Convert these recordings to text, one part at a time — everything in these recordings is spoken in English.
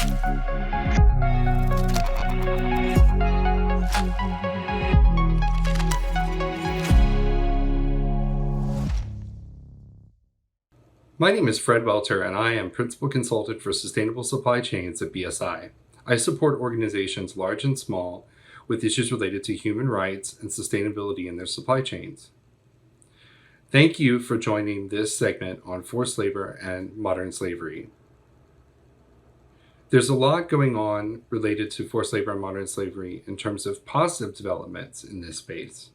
My name is Fred Welter, and I am Principal Consultant for Sustainable Supply Chains at BSI. I support organizations large and small with issues related to human rights and sustainability in their supply chains. Thank you for joining this segment on forced labor and modern slavery. There's a lot going on related to forced labor and modern slavery in terms of positive developments in this space.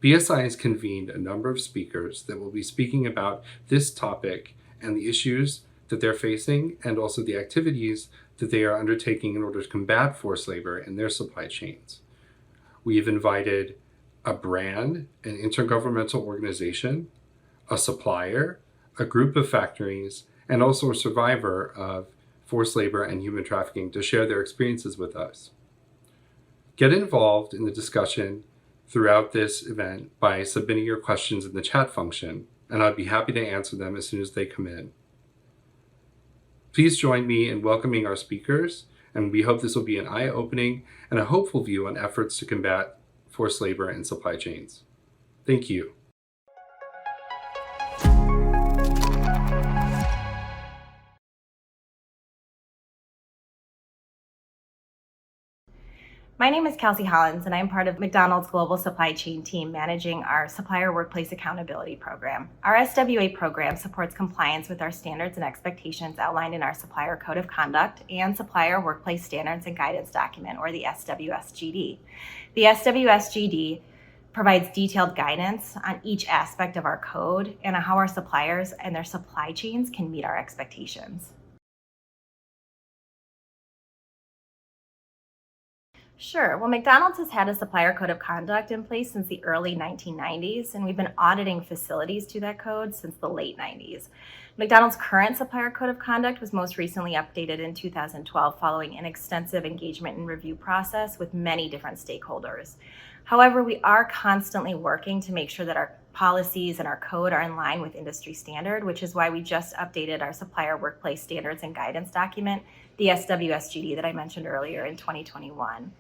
BSI has convened a number of speakers that will be speaking about this topic and the issues that they're facing and also the activities that they are undertaking in order to combat forced labor in their supply chains. We have invited a brand, an intergovernmental organization, a supplier, a group of factories, and also a survivor of forced labor and human trafficking to share their experiences with us. Get involved in the discussion throughout this event by submitting your questions in the chat function, and I'd be happy to answer them as soon as they come in. Please join me in welcoming our speakers, and we hope this will be an eye-opening and a hopeful view on efforts to combat forced labor and supply chains. Thank you. My name is Kelsey Hollins, and I'm part of McDonald's Global Supply Chain team managing our Supplier Workplace Accountability Program. Our SWA program supports compliance with our standards and expectations outlined in our Supplier Code of Conduct and Supplier Workplace Standards and Guidance Document, or the SWSGD. The SWSGD provides detailed guidance on each aspect of our code and on how our suppliers and their supply chains can meet our expectations. Sure. Well, McDonald's has had a supplier code of conduct in place since the early 1990s, and we've been auditing facilities to that code since the late 90s. McDonald's current supplier code of conduct was most recently updated in 2012 following an extensive engagement and review process with many different stakeholders. However, we are constantly working to make sure that our policies and our code are in line with industry standard, which is why we just updated our Supplier Workplace Standards and Guidance Document, the SWSGD that I mentioned earlier, in 2021.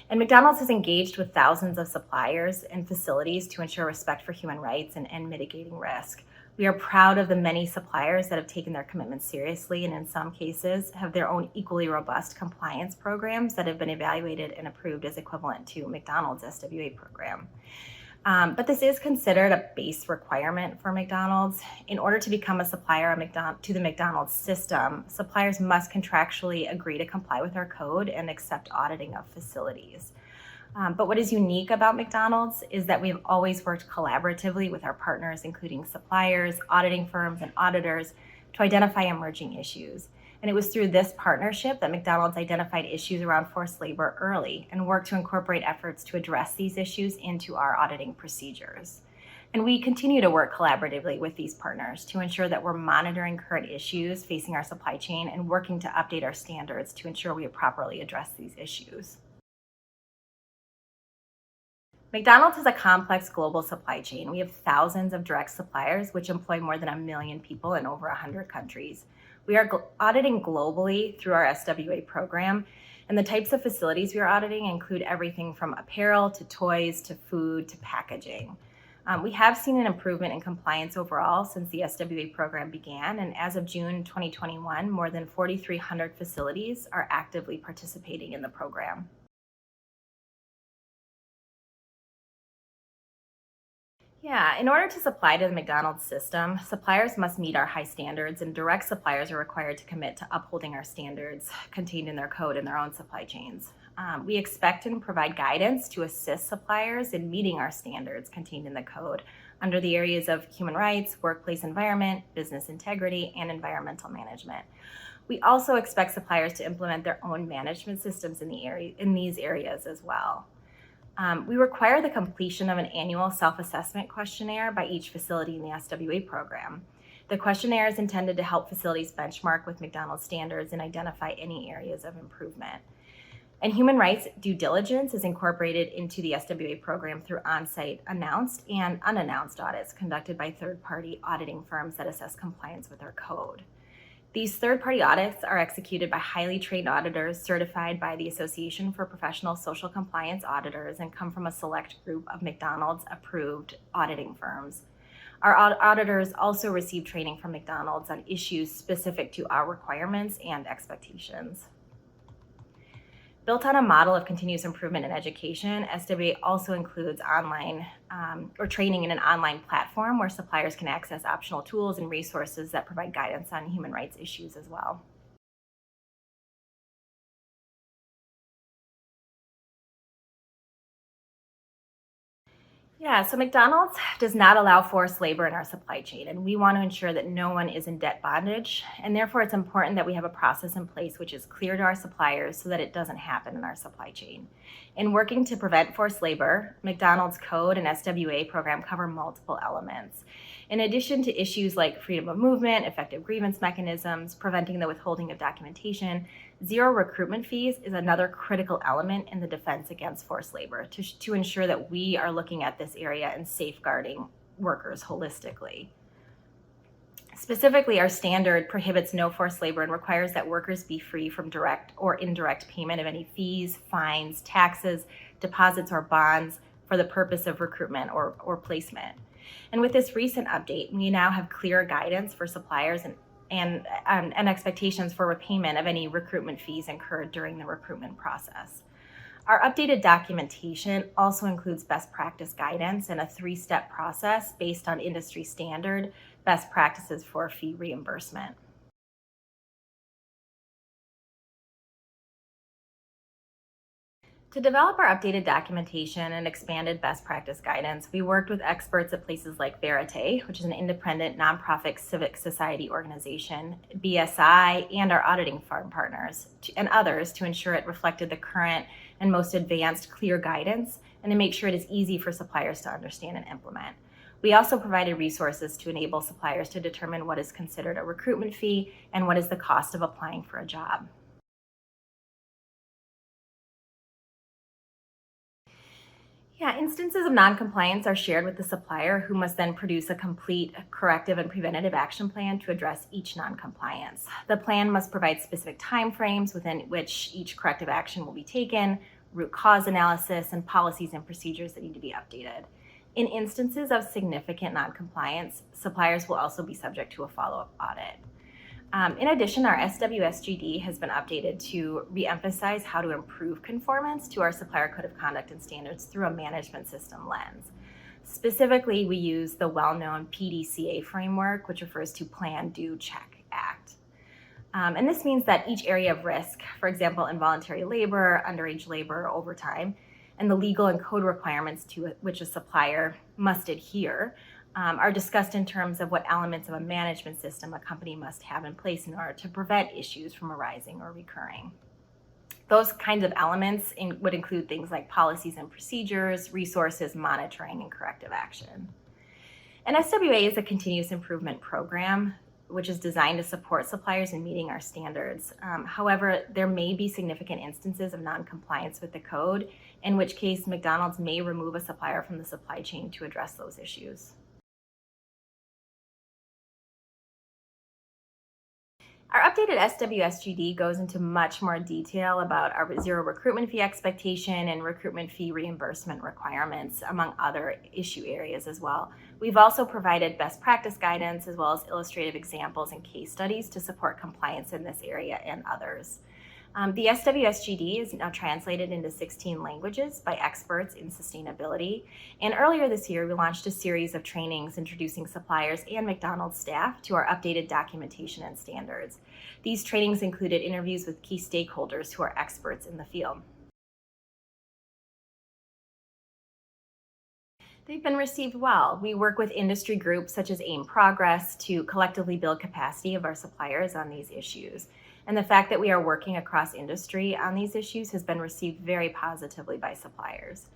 And McDonald's has engaged with thousands of suppliers and facilities to ensure respect for human rights and mitigating risk. We are proud of the many suppliers that have taken their commitments seriously and in some cases have their own equally robust compliance programs that have been evaluated and approved as equivalent to McDonald's SWA program. But this is considered a base requirement for McDonald's. In order to become a supplier to the McDonald's system, suppliers must contractually agree to comply with our code and accept auditing of facilities. But what is unique about McDonald's is that we have always worked collaboratively with our partners, including suppliers, auditing firms, and auditors, to identify emerging issues. And it was through this partnership that McDonald's identified issues around forced labor early and worked to incorporate efforts to address these issues into our auditing procedures. And we continue to work collaboratively with these partners to ensure that we're monitoring current issues facing our supply chain and working to update our standards to ensure we properly address these issues. McDonald's is a complex global supply chain. We have thousands of direct suppliers, which employ more than 1 million people in over 100 countries. We are auditing globally through our SWA program, and the types of facilities we are auditing include everything from apparel to toys to food to packaging. We have seen an improvement in compliance overall since the SWA program began, and as of June 2021, more than 4,300 facilities are actively participating in the program. Yeah, in order to supply to the McDonald's system, suppliers must meet our high standards, and direct suppliers are required to commit to upholding our standards contained in their code in their own supply chains. We expect and provide guidance to assist suppliers in meeting our standards contained in the code under the areas of human rights, workplace environment, business integrity, and environmental management. We also expect suppliers to implement their own management systems in these areas as well. We require the completion of an annual self-assessment questionnaire by each facility in the SWA program. The questionnaire is intended to help facilities benchmark with McDonald's standards and identify any areas of improvement. And human rights due diligence is incorporated into the SWA program through on-site announced and unannounced audits conducted by third-party auditing firms that assess compliance with our code. These third-party audits are executed by highly trained auditors certified by the Association for Professional Social Compliance Auditors and come from a select group of McDonald's approved auditing firms. Our auditors also receive training from McDonald's on issues specific to our requirements and expectations. Built on a model of continuous improvement in education, SWA also includes online or training in an online platform where suppliers can access optional tools and resources that provide guidance on human rights issues as well. Yeah, so McDonald's does not allow forced labor in our supply chain, and we want to ensure that no one is in debt bondage. And therefore, it's important that we have a process in place which is clear to our suppliers so that it doesn't happen in our supply chain. In working to prevent forced labor, McDonald's Code and SWA program cover multiple elements. In addition to issues like freedom of movement, effective grievance mechanisms, preventing the withholding of documentation, zero recruitment fees is another critical element in the defense against forced labor to ensure that we are looking at this area and safeguarding workers holistically. Specifically, our standard prohibits no forced labor and requires that workers be free from direct or indirect payment of any fees, fines, taxes, deposits, or bonds for the purpose of recruitment or placement. And with this recent update, we now have clear guidance for suppliers and expectations for repayment of any recruitment fees incurred during the recruitment process. Our updated documentation also includes best practice guidance and a 3-step process based on industry standard best practices for fee reimbursement. To develop our updated documentation and expanded best practice guidance, we worked with experts at places like Verite, which is an independent nonprofit civic society organization, BSI, and our auditing firm partners, and others to ensure it reflected the current and most advanced clear guidance and to make sure it is easy for suppliers to understand and implement. We also provided resources to enable suppliers to determine what is considered a recruitment fee and what is the cost of applying for a job. Yeah, instances of noncompliance are shared with the supplier, who must then produce a complete corrective and preventative action plan to address each noncompliance. The plan must provide specific timeframes within which each corrective action will be taken, root cause analysis, and policies and procedures that need to be updated. In instances of significant noncompliance, suppliers will also be subject to a follow-up audit. In addition, our SWSGD has been updated to reemphasize how to improve conformance to our Supplier Code of Conduct and Standards through a management system lens. Specifically, we use the well-known PDCA framework, which refers to Plan, Do, Check, Act. And this means that each area of risk, for example, involuntary labor, underage labor, overtime, and the legal and code requirements to which a supplier must adhere, are discussed in terms of what elements of a management system a company must have in place in order to prevent issues from arising or recurring. Those kinds of elements would include things like policies and procedures, resources, monitoring, and corrective action. And SWA is a continuous improvement program which is designed to support suppliers in meeting our standards. However, there may be significant instances of non-compliance with the code, in which case McDonald's may remove a supplier from the supply chain to address those issues. Our updated SWSGD goes into much more detail about our zero recruitment fee expectation and recruitment fee reimbursement requirements, among other issue areas as well. We've also provided best practice guidance as well as illustrative examples and case studies to support compliance in this area and others. The SWSGD is now translated into 16 languages by experts in sustainability. And earlier this year, we launched a series of trainings introducing suppliers and McDonald's staff to our updated documentation and standards. These trainings included interviews with key stakeholders who are experts in the field. They've been received well. We work with industry groups such as AIM Progress to collectively build capacity of our suppliers on these issues. And the fact that we are working across industry on these issues has been received very positively by suppliers.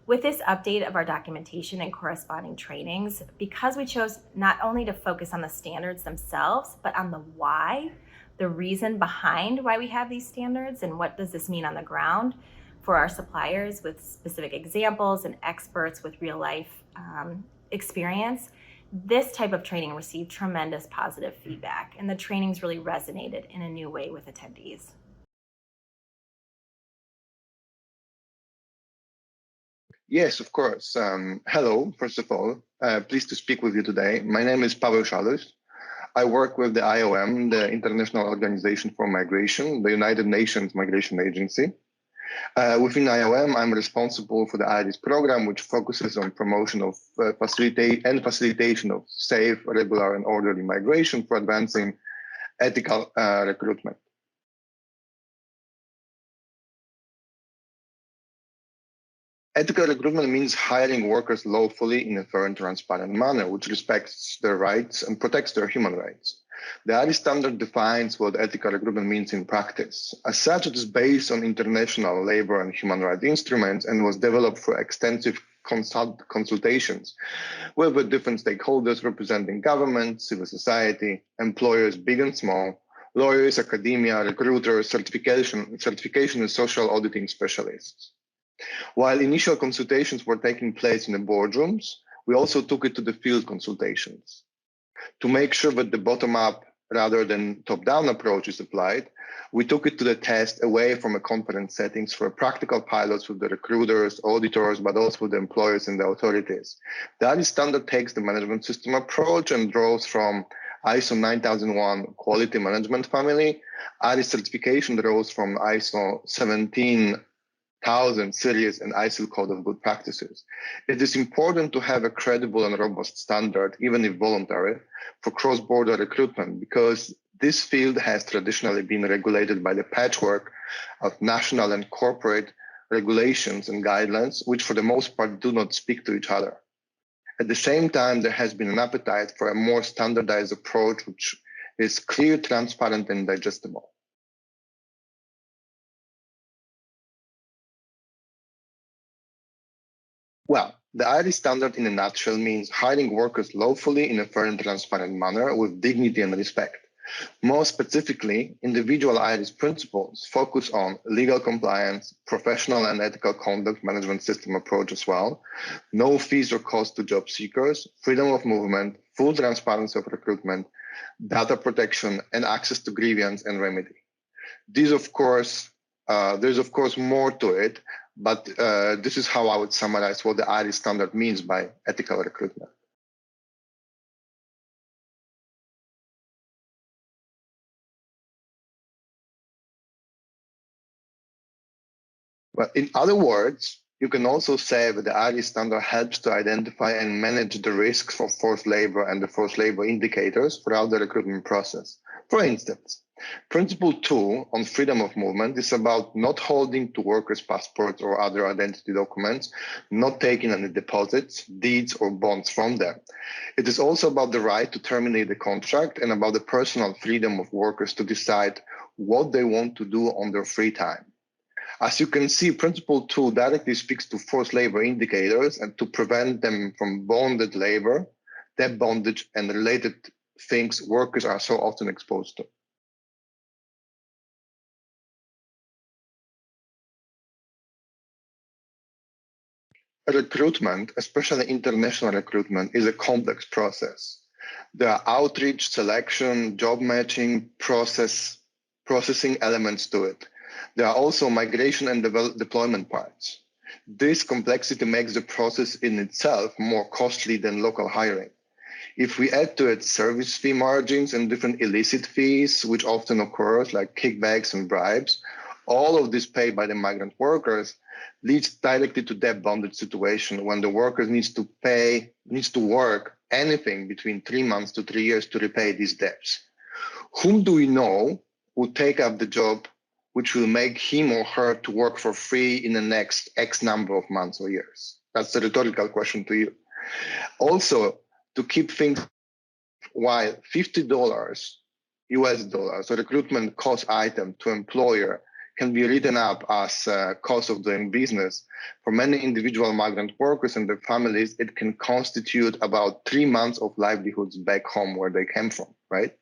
With this update of our documentation and corresponding trainings, because we chose not only to focus on the standards themselves, but on the why, the reason behind why we have these standards and what does this mean on the ground for our suppliers with specific examples and experts with real life experience, This type of training received tremendous positive feedback, and the trainings really resonated in a new way with attendees. Yes, of course. Hello, first of all. Pleased to speak with you today. My name is Paweł Szalus. I work with the IOM, the International Organization for Migration, the United Nations Migration Agency. Within IOM, I'm responsible for the IRIS program, which focuses on promotion of facilitation of safe, regular, and orderly migration for advancing ethical recruitment. Ethical recruitment means hiring workers lawfully in a fair and transparent manner, which respects their rights and protects their human rights. The IRIS standard defines what ethical recruitment means in practice. As such, it is based on international labor and human rights instruments and was developed for extensive consultations with different stakeholders representing government, civil society, employers, big and small, lawyers, academia, recruiters, certification and social auditing specialists. While initial consultations were taking place in the boardrooms, we also took it to the field consultations. To make sure that the bottom-up rather than top-down approach is applied, we took it to the test away from a conference settings for practical pilots with the recruiters, auditors, but also with the employers and the authorities. The IRIS standard takes the management system approach and draws from ISO 9001 quality management family. IRIS certification draws from ISO 17000 series and ISIL code of good practices. It is important to have a credible and robust standard, even if voluntary, for cross-border recruitment, because this field has traditionally been regulated by the patchwork of national and corporate regulations and guidelines, which for the most part do not speak to each other. At the same time, there has been an appetite for a more standardized approach, which is clear, transparent, and digestible. Well, the IRIS standard in a nutshell means hiring workers lawfully in a fair and transparent manner with dignity and respect. More specifically, individual IRIS principles focus on legal compliance, professional and ethical conduct management system approach as well, no fees or costs to job seekers, freedom of movement, full transparency of recruitment, data protection, and access to grievance and remedy. There's of course more to it, but this is how I would summarize what the IRIS standard means by ethical recruitment. Well, in other words, you can also say that the IRIS standard helps to identify and manage the risks for forced labor and the forced labor indicators throughout the recruitment process. For instance, Principle 2 on freedom of movement is about not holding to workers' passports or other identity documents, not taking any deposits, deeds, or bonds from them. It is also about the right to terminate the contract and about the personal freedom of workers to decide what they want to do on their free time. As you can see, Principle 2 directly speaks to forced labor indicators and to prevent them from bonded labor, debt bondage, and related things workers are so often exposed to. Recruitment, especially international recruitment, is a complex process. There are outreach, selection, job matching, processing elements to it. There are also migration and deployment parts. This complexity makes the process in itself more costly than local hiring. If we add to it service fee margins and different illicit fees, which often occurs like kickbacks and bribes, all of this paid by the migrant workers leads directly to debt bondage situation when the worker needs to work anything between 3 months to 3 years to repay these debts. Whom do we know will take up the job which will make him or her to work for free in the next X number of months or years? That's a rhetorical question to you. Also, to keep things, while $50 US dollars, a recruitment cost item to employer can be written up as a cost of doing business. For many individual migrant workers and their families, it can constitute about 3 months of livelihoods back home where they came from, right?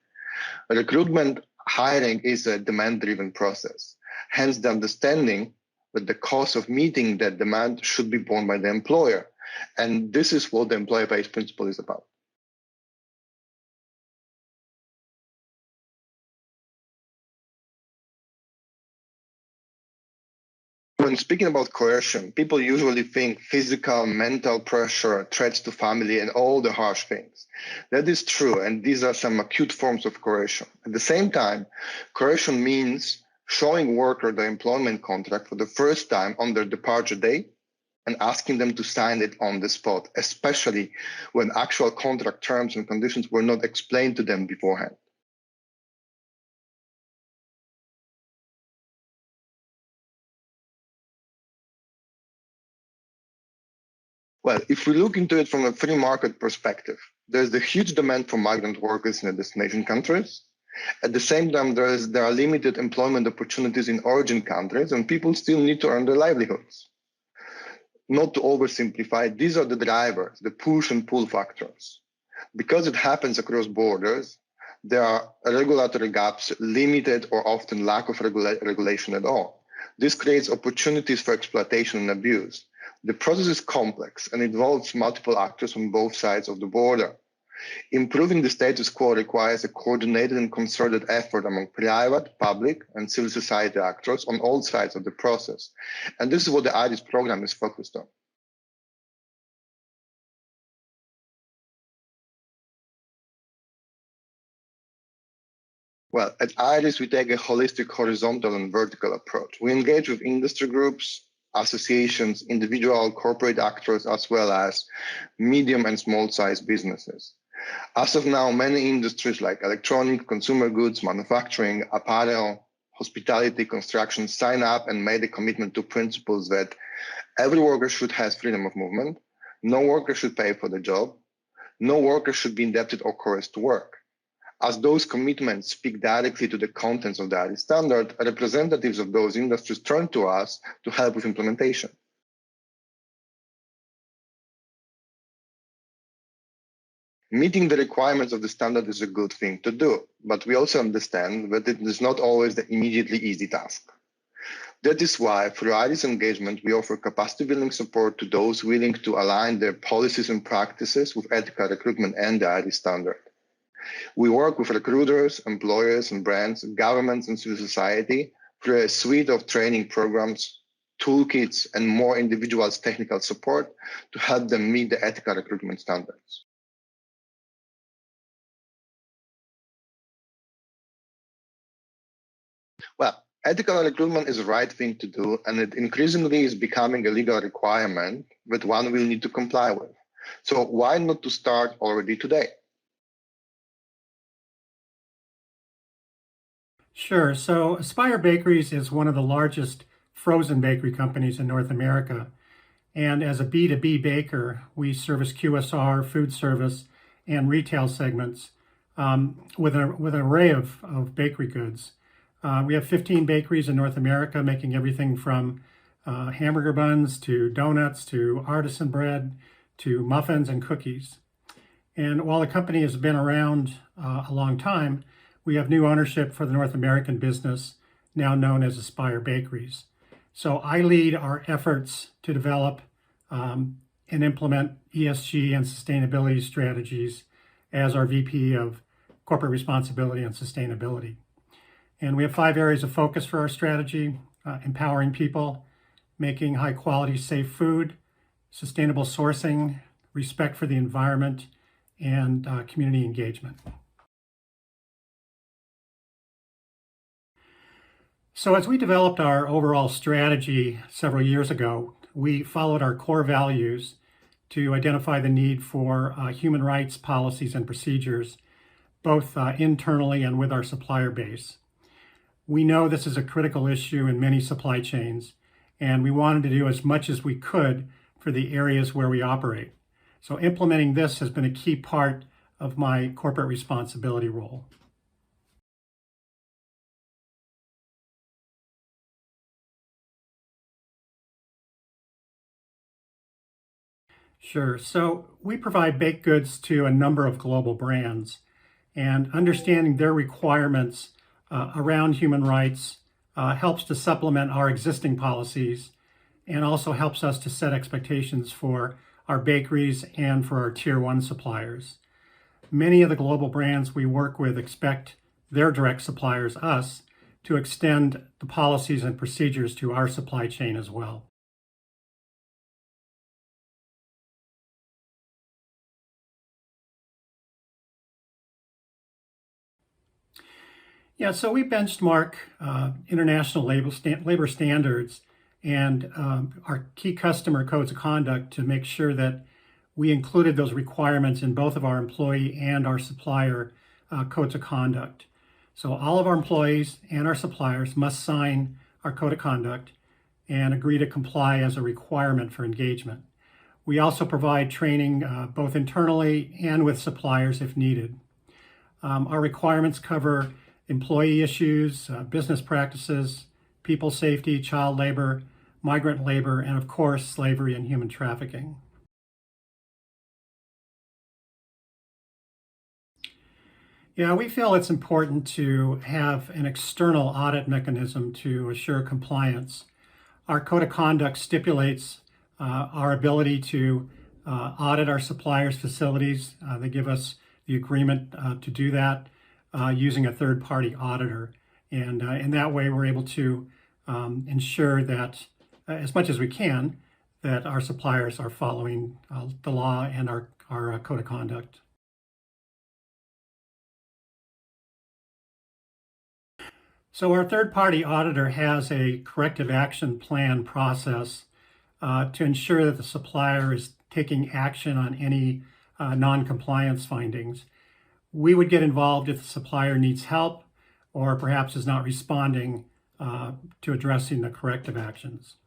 Recruitment hiring is a demand-driven process. Hence, the understanding that the cost of meeting that demand should be borne by the employer. And this is what the employer-based principle is about. when speaking about coercion, people usually think physical, mental pressure, threats to family, and all the harsh things. That is true, and these are some acute forms of coercion. At the same time, coercion means showing worker the employment contract for the first time on their departure day and asking them to sign it on the spot, especially when actual contract terms and conditions were not explained to them beforehand. Well, if we look into it from a free market perspective, there's the huge demand for migrant workers in the destination countries. At the same time, there are limited employment opportunities in origin countries, and people still need to earn their livelihoods. Not to oversimplify, these are the drivers, the push and pull factors. Because it happens across borders, there are regulatory gaps, limited or often lack of regulation at all. This creates opportunities for exploitation and abuse. The process is complex and involves multiple actors on both sides of the border. Improving the status quo requires a coordinated and concerted effort among private, public, and civil society actors on all sides of the process. And this is what the Audit program is focused on. Well, at Audit, we take a holistic, horizontal, and vertical approach. We engage with industry groups, associations, individual corporate actors, as well as medium and small-sized businesses. As of now, many industries like electronic, consumer goods, manufacturing, apparel, hospitality, construction sign up and made a commitment to principles that every worker should have freedom of movement, no worker should pay for the job, no worker should be indebted or coerced to work. As those commitments speak directly to the contents of the Audit standard, representatives of those industries turn to us to help with implementation. Meeting the requirements of the standard is a good thing to do, but we also understand that it is not always the immediately easy task. That is why, through Audit's engagement, we offer capacity building support to those willing to align their policies and practices with ethical recruitment and the Audit standard. We work with recruiters, employers and brands, governments and civil society through a suite of training programs, toolkits, and more individualized technical support to help them meet the ethical recruitment standards. Well, ethical recruitment is the right thing to do, and it increasingly is becoming a legal requirement that one will need to comply with. So why not to start already today? Sure. So Aspire Bakeries is one of the largest frozen bakery companies in North America. And as a B2B baker, we service QSR, food service, and retail segments with an array of bakery goods. We have 15 bakeries in North America, making everything from hamburger buns to donuts to artisan bread to muffins and cookies. And while the company has been around a long time, we have new ownership for the North American business, now known as Aspire Bakeries. So I lead our efforts to develop and implement ESG and sustainability strategies as our VP of Corporate Responsibility and Sustainability. And we have 5 areas of focus for our strategy: empowering people, making high quality, safe food, sustainable sourcing, respect for the environment, and community engagement. So as we developed our overall strategy several years ago, we followed our core values to identify the need for human rights policies and procedures, both internally and with our supplier base. We know this is a critical issue in many supply chains, and we wanted to do as much as we could for the areas where we operate. So implementing this has been a key part of my corporate responsibility role. Sure. So we provide baked goods to a number of global brands, and understanding their requirements around human rights helps to supplement our existing policies and also helps us to set expectations for our bakeries and for our tier 1 suppliers. Many of the global brands we work with expect their direct suppliers, us, to extend the policies and procedures to our supply chain as well. Yeah, so we benchmark international labor standards and our key customer codes of conduct to make sure that we included those requirements in both of our employee and our supplier codes of conduct. So all of our employees and our suppliers must sign our code of conduct and agree to comply as a requirement for engagement. We also provide training both internally and with suppliers if needed. Our requirements cover employee issues, business practices, people safety, child labor, migrant labor, and of course, slavery and human trafficking. Yeah, we feel it's important to have an external audit mechanism to assure compliance. Our code of conduct stipulates our ability to audit our suppliers' facilities. They give us the agreement to do that using a third-party auditor. And in that way, we're able to ensure that, as much as we can, that our suppliers are following the law and our code of conduct. So our third-party auditor has a corrective action plan process to ensure that the supplier is taking action on any non-compliance findings. We would get involved if the supplier needs help or perhaps is not responding to addressing the corrective actions.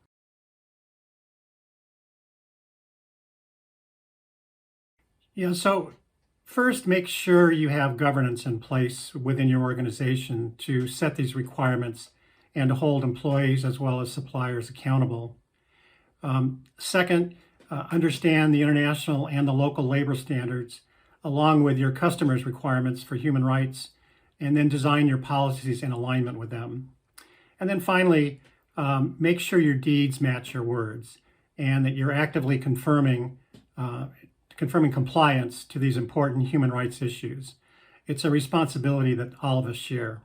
Yeah, so first, make sure you have governance in place within your organization to set these requirements and to hold employees as well as suppliers accountable. Second, understand the international and the local labor standards along with your customers' requirements for human rights, and then design your policies in alignment with them. And then finally, make sure your deeds match your words and that you're actively confirming compliance to these important human rights issues. It's a responsibility that all of us share.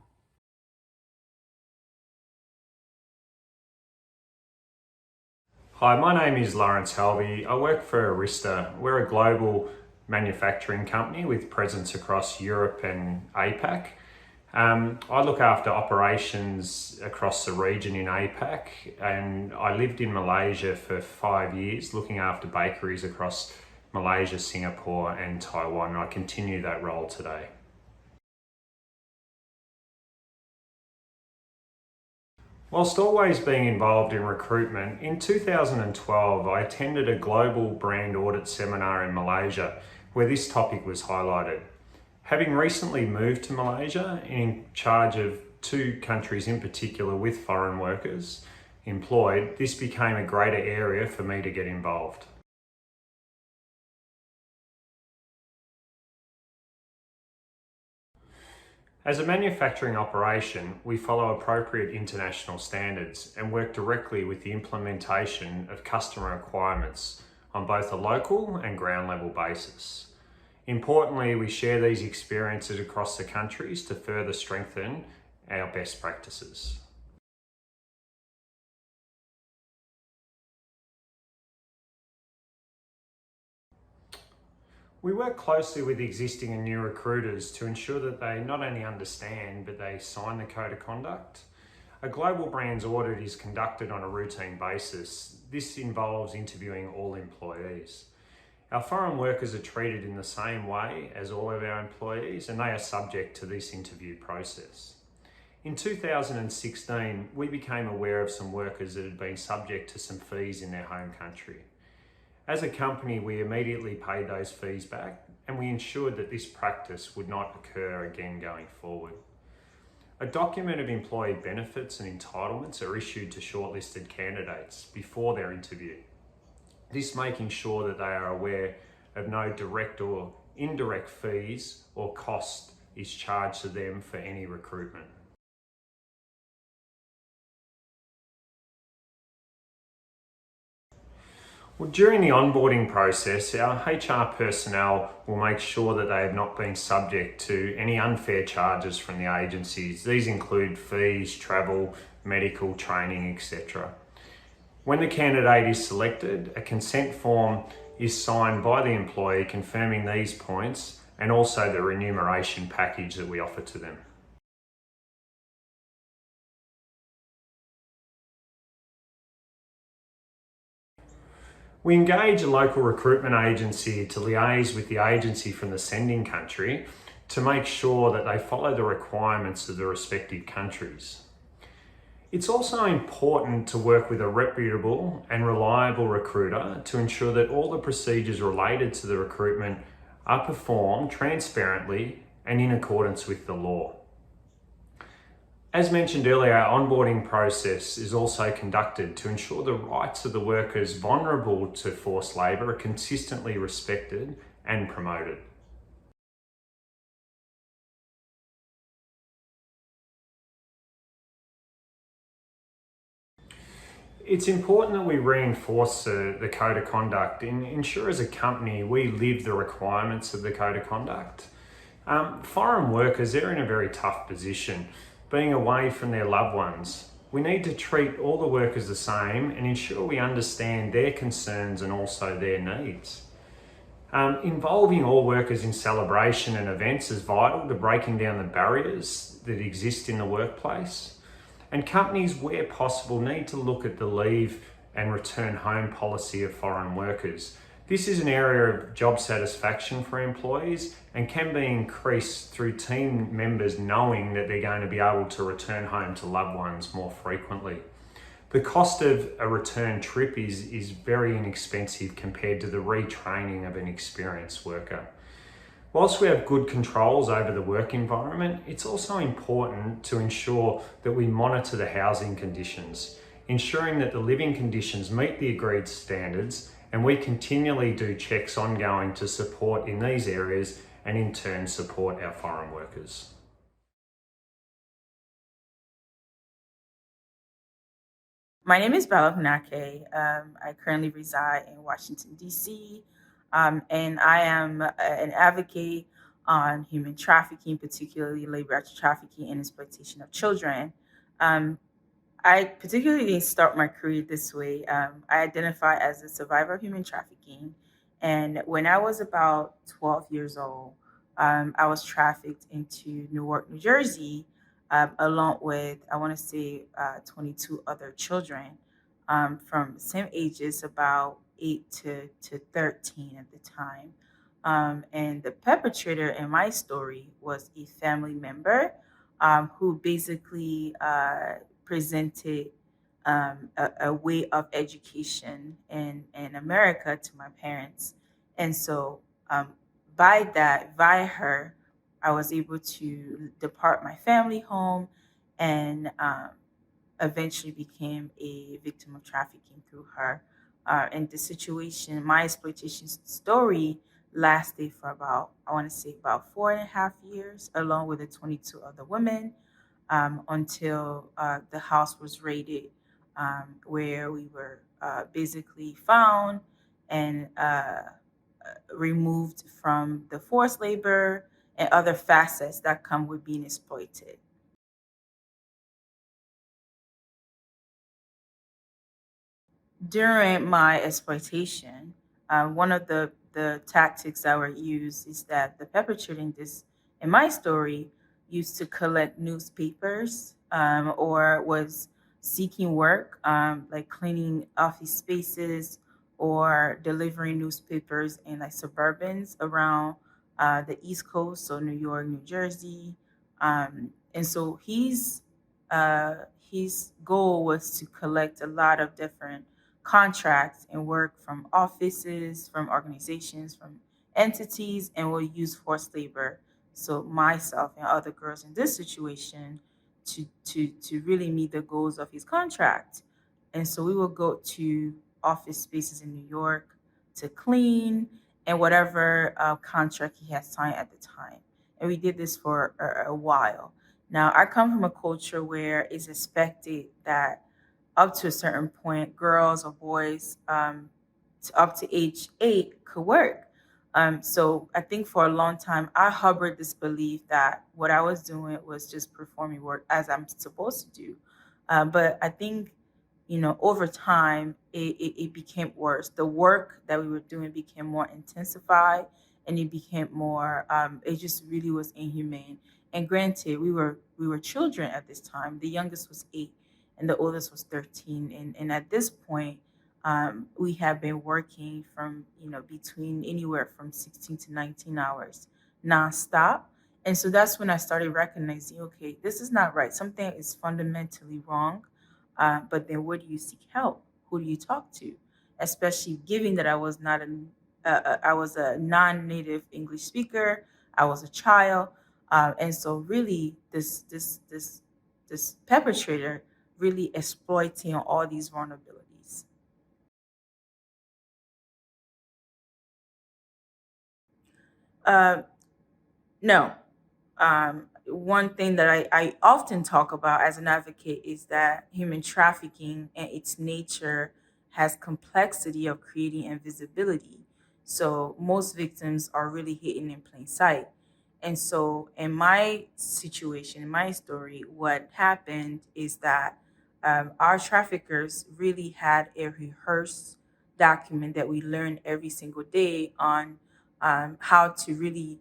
Hi, my name is Laurence Halby. I work for Arista. We're a global manufacturing company with presence across Europe and APAC. I look after operations across the region in APAC, and I lived in Malaysia for 5 years looking after bakeries across Malaysia, Singapore and Taiwan. I continue that role today. Whilst always being involved in recruitment, in 2012 I attended a global brand audit seminar in Malaysia where this topic was highlighted. Having recently moved to Malaysia in charge of 2 countries in particular with foreign workers employed, this became a greater area for me to get involved. As a manufacturing operation, we follow appropriate international standards and work directly with the implementation of customer requirements on both a local and ground level basis. Importantly, we share these experiences across the countries to further strengthen our best practices. We work closely with existing and new recruiters to ensure that they not only understand, but they sign the code of conduct. A global brands audit is conducted on a routine basis. This involves interviewing all employees. Our foreign workers are treated in the same way as all of our employees, and they are subject to this interview process. In 2016, we became aware of some workers that had been subject to some fees in their home country. As a company, we immediately paid those fees back and we ensured that this practice would not occur again going forward. A document of employee benefits and entitlements are issued to shortlisted candidates before their interview. This making sure that they are aware of no direct or indirect fees or cost is charged to them for any recruitment. Well, during the onboarding process, our HR personnel will make sure that they have not been subject to any unfair charges from the agencies. These include fees, travel, medical, training, etc. When the candidate is selected, a consent form is signed by the employee confirming these points and also the remuneration package that we offer to them. We engage a local recruitment agency to liaise with the agency from the sending country to make sure that they follow the requirements of the respective countries. It's also important to work with a reputable and reliable recruiter to ensure that all the procedures related to the recruitment are performed transparently and in accordance with the law. As mentioned earlier, our onboarding process is also conducted to ensure the rights of the workers vulnerable to forced labour are consistently respected and promoted. It's important that we reinforce the Code of Conduct and ensure as a company we live the requirements of the Code of Conduct. Foreign workers, they're in a very tough position, being away from their loved ones. We need to treat all the workers the same and ensure we understand their concerns and also their needs. Involving all workers in celebration and events is vital to breaking down the barriers that exist in the workplace. And companies, where possible, need to look at the leave and return home policy of foreign workers. This is an area of job satisfaction for employees and can be increased through team members knowing that they're going to be able to return home to loved ones more frequently. The cost of a return trip is very inexpensive compared to the retraining of an experienced worker. Whilst we have good controls over the work environment, it's also important to ensure that we monitor the housing conditions, ensuring that the living conditions meet the agreed standards, and we continually do checks ongoing to support in these areas and in turn support our foreign workers. My name is Bala Hunake. I currently reside in Washington, D.C., and I am an advocate on human trafficking, particularly labor trafficking and exploitation of children. Um, I particularly didn't start my career this way. I identify as a survivor of human trafficking. And when I was about 12 years old, I was trafficked into Newark, New Jersey, along with, I want to say, 22 other children from the same ages, about 8 to 13 at the time. And the perpetrator in my story was a family member who basically presented a way of education in America to my parents. And so by her, I was able to depart my family home and eventually became a victim of trafficking through her. And the situation, my exploitation story lasted for about, I want to say, about 4.5 years, along with the 22 other women, until the house was raided, where we were basically found and removed from the forced labor and other facets that come with being exploited. During my exploitation, one of the tactics that were used is that the perpetrator in my story, used to collect newspapers or was seeking work, like cleaning office spaces or delivering newspapers in like suburbans around the East Coast, so New York, New Jersey. And so his goal was to collect a lot of different contracts and work from offices, from organizations, from entities, and will use forced labor. So myself and other girls in this situation to really meet the goals of his contract. And so we will go to office spaces in New York to clean and whatever contract he had signed at the time. And we did this for a while. Now, I come from a culture where it's expected that up to a certain point, girls or boys up to age 8 could work. So I think for a long time I harbored this belief that what I was doing was just performing work as I'm supposed to do. But I think, over time it became worse. The work that we were doing became more intensified, and it became more. It just really was inhumane. And granted, we were children at this time. The youngest was 8, and the oldest was 13. And at this point, we have been working from between anywhere from 16 to 19 hours nonstop. And so that's when I started recognizing, okay, this is not right. Something is fundamentally wrong. But then where do you seek help? Who do you talk to? Especially given that I was not I was a non-native English speaker. I was a child. And so really this perpetrator really exploiting all these vulnerabilities. Uh, no. One thing that I often talk about as an advocate is that human trafficking and its nature has complexity of creating invisibility. So most victims are really hidden in plain sight. And so in my situation, in my story, what happened is that our traffickers really had a rehearsed document that we learned every single day on how to really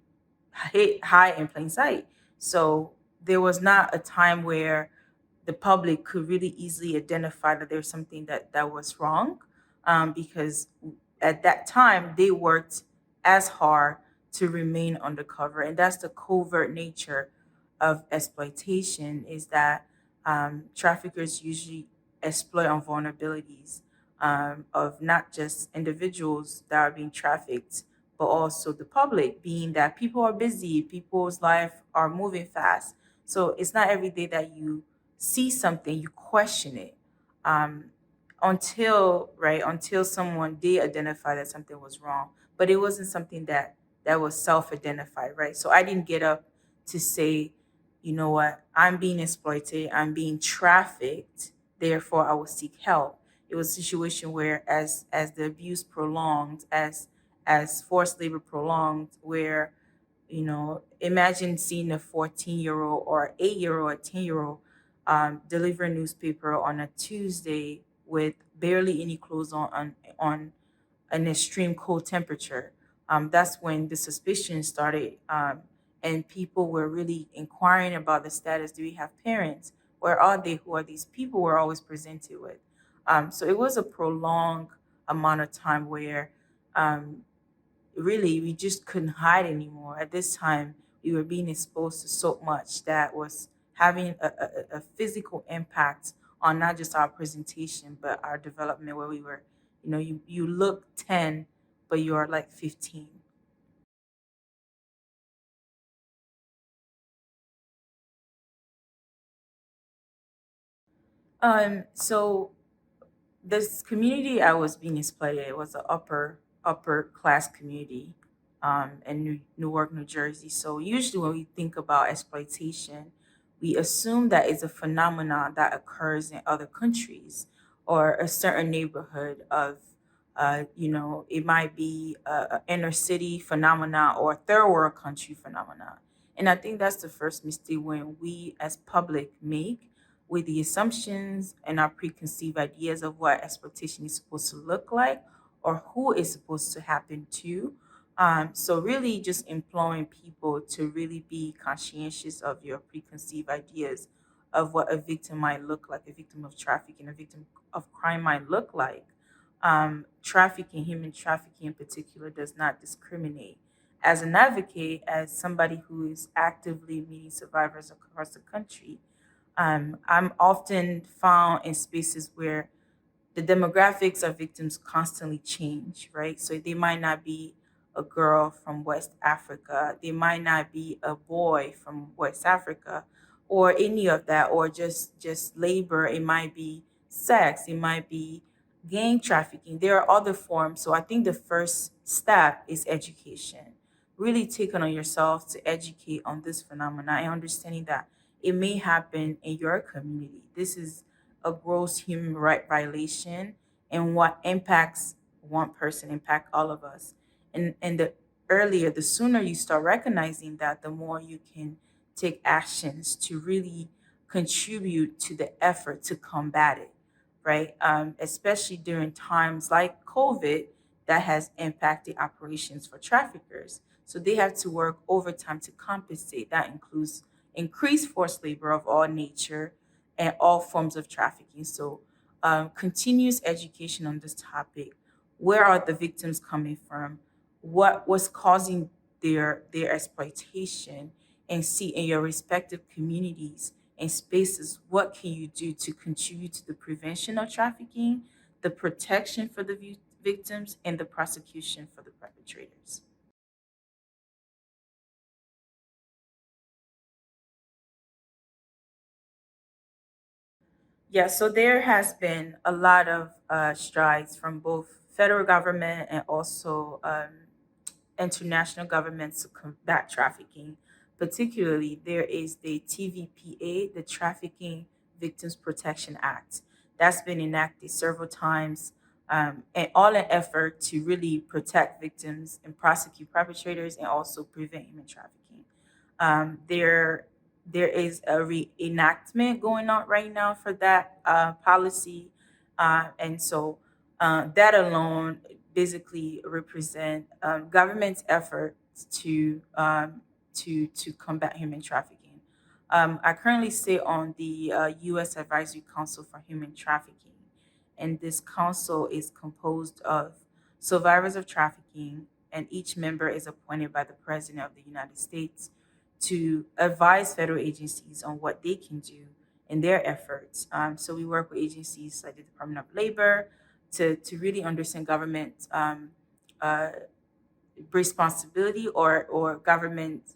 hide in plain sight. So there was not a time where the public could really easily identify that there's something that was wrong, because at that time they worked as hard to remain undercover, and that's the covert nature of exploitation. Is that traffickers usually exploit on vulnerabilities of not just individuals that are being trafficked, but also the public, being that people are busy, people's life are moving fast. So it's not every day that you see something, you question it. Um, until someone did identify that something was wrong. But it wasn't something that was self-identified, right? So I didn't get up to say, you know what, I'm being exploited, I'm being trafficked, therefore I will seek help. It was a situation where as the abuse prolonged, as forced labor prolonged, where imagine seeing a 14-year-old or 8-year-old or 10-year-old deliver a newspaper on a Tuesday with barely any clothes on an extreme cold temperature. That's when the suspicion started, and people were really inquiring about the status. Do we have parents? Where are they? Who are these people we're always presented with? So it was a prolonged amount of time where um, really we just couldn't hide anymore. At this time, we were being exposed to so much that was having a physical impact on not just our presentation but our development, where we were, you look 10 but you are like 15. So this community I was being exploited was an upper class community in Newark, New Jersey. So usually when we think about exploitation, we assume that it's a phenomenon that occurs in other countries or a certain neighborhood of, it might be a inner city phenomena or third world country phenomena. And I think that's the first mistake when we as public make, with the assumptions and our preconceived ideas of what exploitation is supposed to look like or who is supposed to happen to. So really just imploring people to really be conscientious of your preconceived ideas of what a victim might look like, a victim of trafficking, a victim of crime might look like. Trafficking, human trafficking in particular, does not discriminate. As an advocate, as somebody who is actively meeting survivors across the country, I'm often found in spaces where the demographics of victims constantly change, right? So they might not be a girl from West Africa, they might not be a boy from West Africa, or any of that, or just labor. It might be sex, it might be gang trafficking. There are other forms. So I think the first step is education. Really taking on yourself to educate on this phenomena and understanding that it may happen in your community. This is a gross human right violation and what impacts one person impact all of us. And the sooner you start recognizing that, the more you can take actions to really contribute to the effort to combat it, right? Especially during times like COVID that has impacted operations for traffickers. So they have to work overtime to compensate. That includes increased forced labor of all nature and all forms of trafficking. So continuous education on this topic. Where are the victims coming from? What was causing their exploitation? And see in your respective communities and spaces, what can you do to contribute to the prevention of trafficking, the protection for the victims, and the prosecution for the perpetrators? Yeah, so there has been a lot of strides from both federal government and also international governments to combat trafficking. Particularly, there is the TVPA, the Trafficking Victims Protection Act, that's been enacted several times, and all an effort to really protect victims and prosecute perpetrators and also prevent human trafficking. There is a reenactment going on right now for that policy, and so that alone basically represent government's efforts to combat human trafficking. I currently sit on the U.S. Advisory Council for Human Trafficking, and this council is composed of survivors of trafficking, and each member is appointed by the President of the United States to advise federal agencies on what they can do in their efforts. So we work with agencies like the Department of Labor to really understand government uh, responsibility or government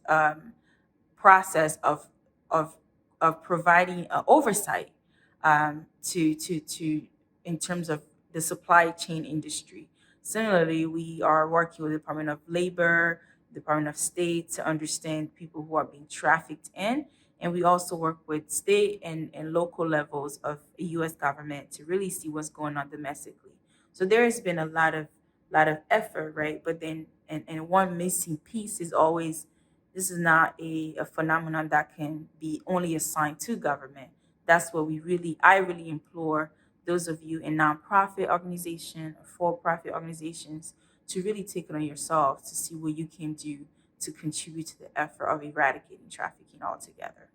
process of of providing oversight to in terms of the supply chain industry. Similarly, we are working with the Department of Labor, Department of State to understand people who are being trafficked in. And we also work with state and local levels of the US government to really see what's going on domestically. So there has been a lot of effort, right? But then and one missing piece is always this is not a phenomenon that can be only assigned to government. That's what I really implore those of you in nonprofit organization or for-profit organizations to really take it on yourself to see what you can do to contribute to the effort of eradicating trafficking altogether.